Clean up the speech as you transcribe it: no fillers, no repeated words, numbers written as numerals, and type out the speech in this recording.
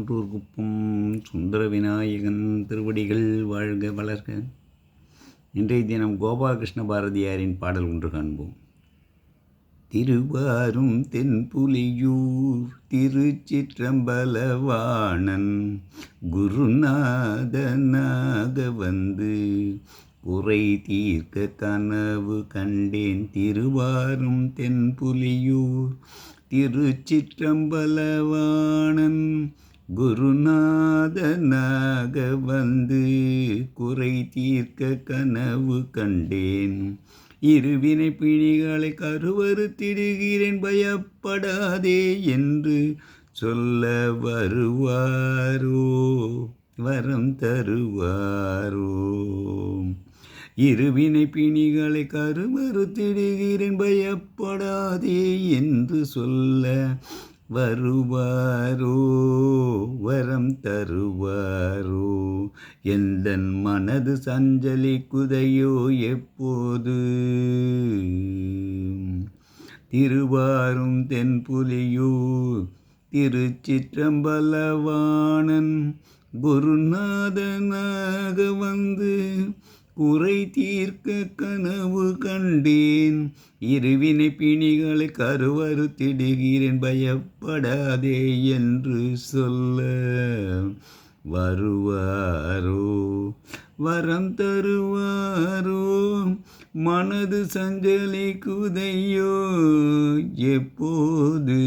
சான்றோர் குப்பம் சுந்தர விநாயகன் திருவடிகள் வாழ்க வளர்க. இன்றைய தினம் கோபாலகிருஷ்ண பாரதியாரின் பாடல் ஒன்று காண்போம். திருவாரும் தென்புலியூர் திருச்சிற்றம்பலவாணன் குருநாதனாக வந்து குறை தீர்க்க கனவு கண்டேன். திருவாரும் தென்புலியூர் திருச்சிற்றம்பலவாணன் குருநாதனாக வந்து குறை தீர்க்க கனவு கண்டேன். இருவினை பிணிகளை கருவறுத்திடுகிறேன், பயப்படாதே என்று சொல்ல வருவாரோ, வரம் தருவாரோ. இருவினை பிணிகளை கருவறுத்திடுகிறேன், பயப்படாதே என்று சொல்ல வருவாரோ, வரம் தருவாரோ. எந்தன் மனது சஞ்சலிக்குதையோ எப்போது, திருவாரும் தென்புலியூர் திருச்சிற்றம்பலவாணன் குருநாதனாக வந்து குறை தீர்க்க கனவு கண்டேன். இருவினை பிணிகளை கருவறுத்திடுகிறேன், பயப்படாதே என்று சொல்ல வருவாரோ, வரம் தருவாரோ. மனது சஞ்சலிக்குதையோ எப்போது.